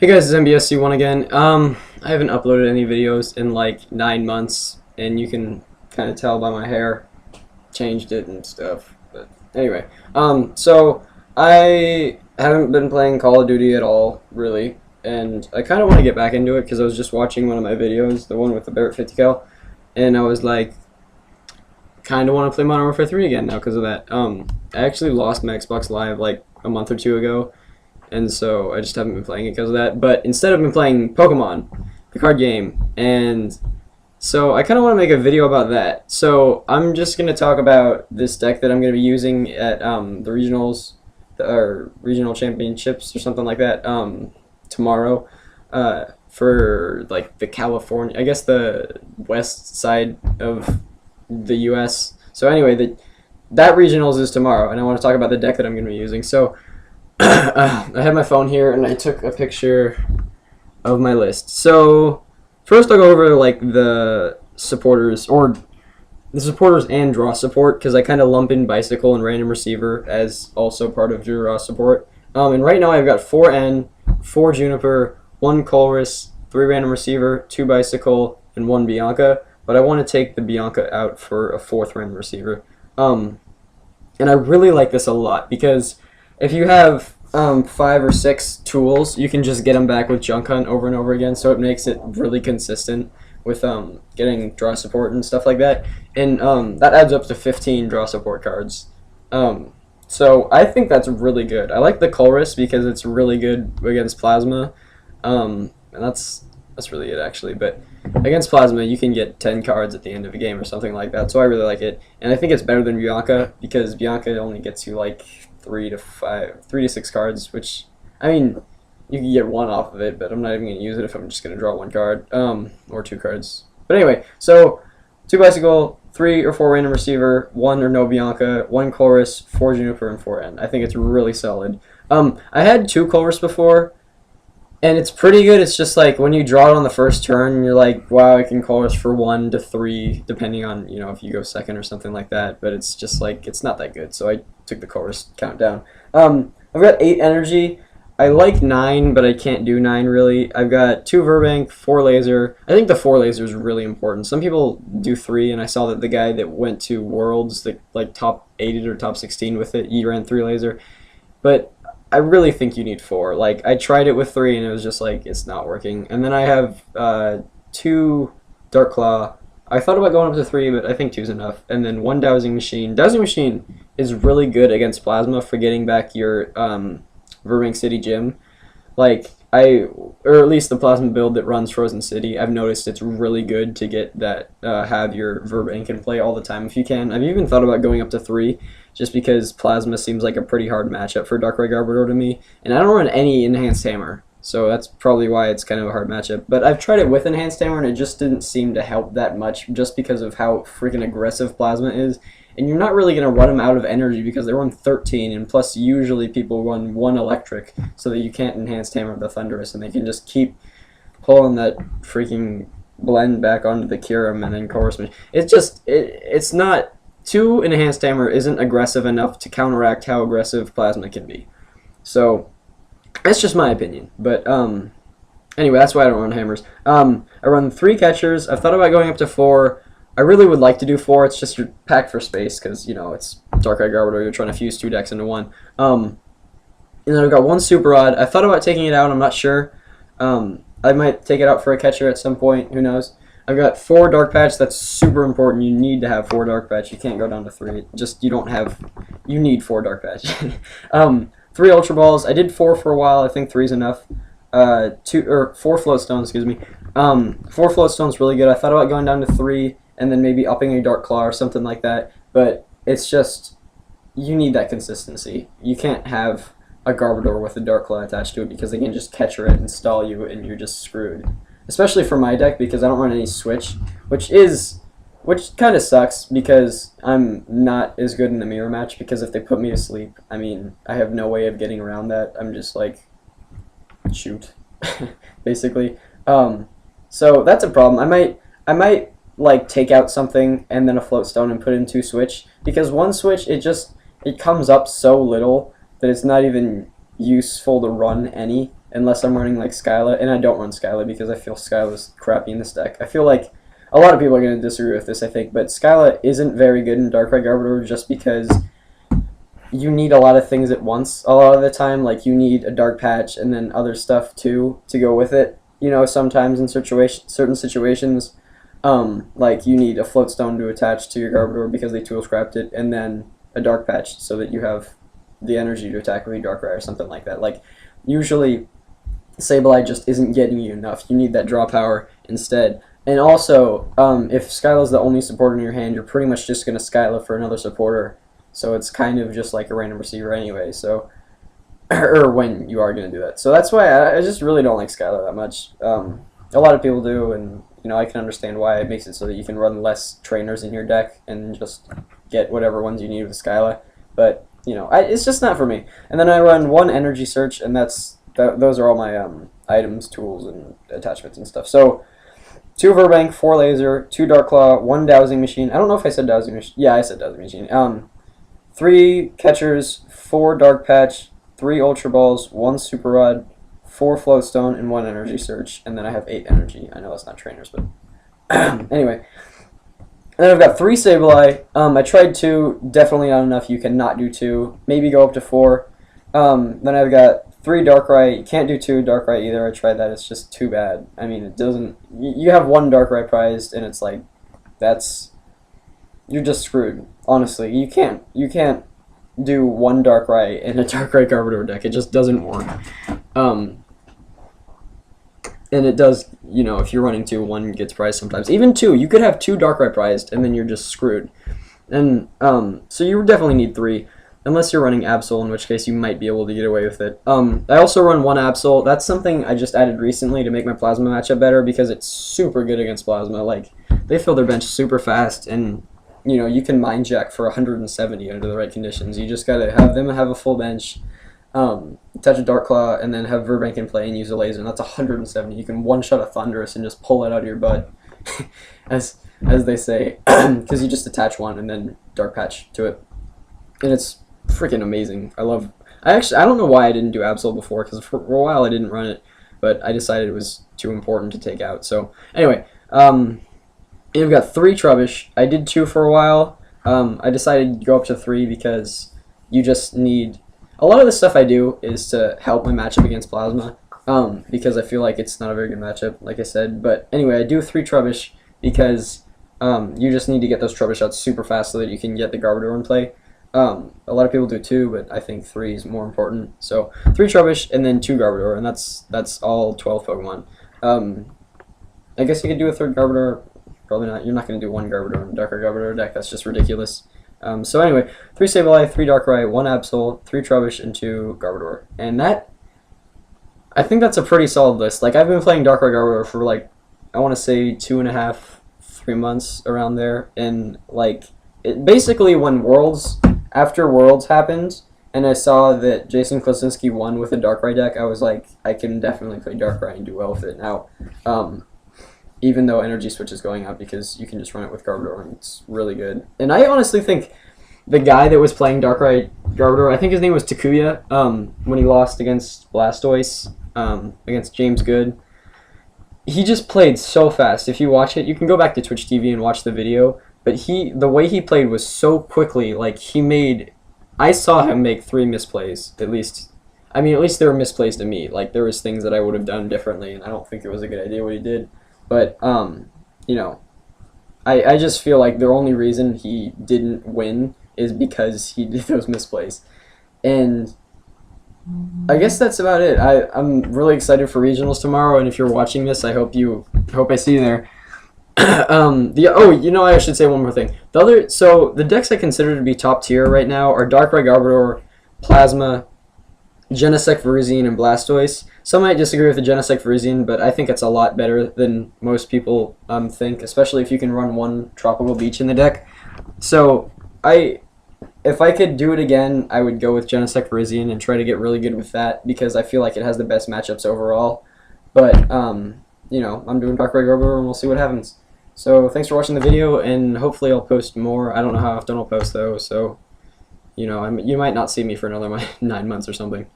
Hey guys, it's MBSC1 again. I haven't uploaded any videos in like 9 months, and you can kind of tell by my hair. Changed it and stuff. But anyway, so I haven't been playing Call of Duty at all, really, and I kind of want to get back into it because I was just watching one of my videos, the one with the Barrett 50 cal, and I was like, kind of want to play Modern Warfare 3 again now because of that. I actually lost my Xbox Live like a month or two ago, and so I just haven't been playing it because of that. But instead I've been playing Pokemon, the card game, and so I kind of want to make a video about that. So I'm just going to talk about this deck that I'm going to be using at the regionals, or regional championships or something like that tomorrow for like the California, I guess the west side of the US. So anyway, that regionals is tomorrow, and I want to talk about the deck that I'm going to be using. So I have my phone here, and I took a picture of my list. So first I'll go over like the supporters, or the supporters and draw support, because I kind of lump in bicycle and random receiver as also part of draw support. And right now I've got 4 N, 4 Juniper, 1 colress, 3 random receiver, 2 bicycle, and 1 Bianca. But I want to take the Bianca out for a 4th random receiver. And I really like this a lot because if you have 5 or 6 tools, you can just get them back with Junk Hunt over and over again, so it makes it really consistent with getting draw support and stuff like that. And that adds up to 15 draw support cards. So I think that's really good. I like the colress because it's really good against plasma, and that's really it actually. But against plasma, you can get 10 cards at the end of a game or something like that, so I really like it. And I think it's better than Bianca because Bianca only gets you like 3 to 6 cards, which, I mean, you can get 1 off of it, but I'm not even going to use it if I'm just going to draw 1 card, or 2 cards. But anyway, so 2 bicycle, 3 or 4 random receiver, 1 or no Bianca, 1 colress, 4 Juniper, and 4 N. I think it's really solid. I had 2 colress before, and it's pretty good. It's just like when you draw it on the first turn, you're like, wow, I can colress for 1 to 3, depending on, you know, if you go second or something like that. But it's just like, it's not that good. So I took the colress countdown. I've got 8 energy. I like 9, but I can't do 9 really. I've got 2 virbank, 4 laser. I think the 4 laser is really important. Some people do 3, and I saw that the guy that went to Worlds, that like top 8 or top 16 with it, he ran 3 laser. But I really think you need 4. Like, I tried it with 3, and it was just like, it's not working. And then I have 2 Dark Claw. I thought about going up to 3, but I think 2 is enough. And then 1 dowsing machine. Dowsing machine is really good against plasma for getting back your Virbank City Gym. Like, or at least the plasma build that runs Frozen City, I've noticed it's really good to get that, have your Virbank in play all the time if you can. I've even thought about going up to 3, just because plasma seems like a pretty hard matchup for Darkrai Garbodor to me, and I don't run any enhanced hammer, so that's probably why it's kind of a hard matchup. But I've tried it with enhanced hammer, and it just didn't seem to help that much, just because of how freaking aggressive plasma is. And you're not really going to run them out of energy because they run 13, and plus usually people run 1 electric so that you can't enhance hammer the Thunderous, and they can just keep pulling that freaking blend back onto the Kyurem and then chorus. It's just, it's not, 2 enhanced hammer isn't aggressive enough to counteract how aggressive plasma can be. So that's just my opinion. But anyway, that's why I don't run hammers. I run 3 catchers. I've thought about going up to 4. I really would like to do 4. It's just you're packed for space because, you know, it's Darkrai Garbodor. You're trying to fuse 2 decks into 1. And then I've got 1 Super Rod. I thought about taking it out. I'm not sure. I might take it out for a catcher at some point. Who knows? I've got 4 Dark Patch. That's super important. You need to have 4 Dark Patch. You can't go down to 3. Just, you need 4 Dark Patch. 3 Ultra Balls. I did 4 for a while. I think 3 is enough. 4 Float Stones, excuse me. 4 Float Stones really good. I thought about going down to 3 and then maybe upping a Dark Claw or something like that. But it's just, you need that consistency. You can't have a Garbodor with a Dark Claw attached to it because they can just catcher it and stall you and you're just screwed. Especially for my deck because I don't run any switch, which kind of sucks because I'm not as good in the mirror match because if they put me to sleep, I mean, I have no way of getting around that. I'm just like, shoot, basically. So that's a problem. I might like take out something and then a float stone and put in 2 switch, because 1 switch, it comes up so little that it's not even useful to run any. unless I'm running like Skyla, and I don't run Skyla because I feel Skyla's crappy in this deck. I feel like a lot of people are going to disagree with this, I think, but Skyla isn't very good in Darkrai Garbodor just because you need a lot of things at once a lot of the time. Like, you need a Dark Patch and then other stuff too to go with it. You know, sometimes in certain situations, like you need a Float Stone to attach to your Garbodor because they tool scrapped it, and then a Dark Patch so that you have the energy to attack with your Darkrai or something like that. Like, usually Sableye just isn't getting you enough. You need that draw power instead. And also, if Skyla's the only supporter in your hand, you're pretty much just going to Skyla for another supporter. So it's kind of just like a random receiver anyway. So, or when you are going to do that. So that's why I just really don't like Skyla that much. A lot of people do, and you know, I can understand why it makes it so that you can run less trainers in your deck and just get whatever ones you need with Skyla. But you know, it's just not for me. And then I run one energy search, and those are all my items, tools, and attachments and stuff. So 2 virbank, 4 laser, 2 dark claw, 1 dowsing machine. I don't know if I said dowsing machine. Yeah, I said dowsing machine. 3 catchers, 4 dark patch, 3 ultra balls, 1 super rod, 4 float stone, and 1 energy search. And then I have 8 energy. I know that's not trainers, but anyway. And then I've got 3 sableye. I tried 2, definitely not enough. You cannot do 2. Maybe go up to 4. Then I've got 3 Darkrai. You can't do 2 Darkrai either. I tried that. It's just too bad. I mean, it doesn't. You have 1 Darkrai prized, and it's like, you're just screwed. Honestly, you can't do 1 Darkrai in a Darkrai Garbodor deck. It just doesn't work. And it does, you know, if you're running 2, 1 gets prized sometimes. Even 2, you could have 2 Darkrai prized, and then you're just screwed. And so you definitely need 3. Unless you're running absol, in which case you might be able to get away with it. I also run 1 absol. That's something I just added recently to make my plasma matchup better because it's super good against plasma. Like, they fill their bench super fast, and you know, you can mind jack for 170 under the right conditions. You just gotta have them have a full bench, touch a dark claw, and then have virbank in play and use a laser. And that's 170. You can one-shot a Thunderous and just pull it out of your butt, as they say, because you just attach 1 and then dark patch to it, and it's freaking amazing. I don't know why I didn't do absol before, because for a while I didn't run it, but I decided it was too important to take out. So anyway, you've got 3 trubbish. I did 2 for a while. I decided to go up to 3 because you just need. A lot of the stuff I do is to help my matchup against plasma, because I feel like it's not a very good matchup, like I said. But anyway, I do 3 trubbish because you just need to get those trubbish out super fast so that you can get the Garbodor in play. A lot of people do 2, but I think 3 is more important. So 3 trubbish and then 2 Garbodor, and that's all 12 Pokemon. I guess you could do a 3rd Garbodor. Probably not. You're not going to do 1 Garbodor in Darkrai Garbodor deck. That's just ridiculous. So anyway, 3 Sableye, 3 Darkrai, 1 Absol, 3 Trubbish, and 2 Garbodor. And I think that's a pretty solid list. Like, I've been playing Darkrai Garbodor for, like, I want to say 2.5, 3 months around there. And, like, basically when after Worlds happened, and I saw that Jason Klasinski won with a Darkrai deck, I was like, I can definitely play Darkrai and do well with it now. Even though Energy Switch is going out, because you can just run it with Garbodor, and it's really good. And I honestly think the guy that was playing Darkrai Garbodor, I think his name was Takuya, when he lost against Blastoise, against James Good, he just played so fast. If you watch it, you can go back to Twitch TV and watch the video, but the way he played was so quickly. Like, I saw him make 3 misplays, at least. I mean, at least they were misplays to me. Like, there was things that I would have done differently, and I don't think it was a good idea what he did. But, you know, I just feel like the only reason he didn't win is because he did those misplays. And I guess that's about it. I'm really excited for regionals tomorrow, and if you're watching this, I hope I see you there. You know, I should say one more thing. So the decks I consider to be top tier right now are Darkrai Garbodor, Plasma, Genesect Virizion, and Blastoise. Some might disagree with the Genesect Virizion, but I think it's a lot better than most people think, especially if you can run 1 Tropical Beach in the deck. So if I could do it again, I would go with Genesect Virizion and try to get really good with that, because I feel like it has the best matchups overall. But you know, I'm doing Darkrai Garbodor, and we'll see what happens. So thanks for watching the video, and hopefully I'll post more. I don't know how often I'll post though, so you know, you might not see me for another 9 months or something.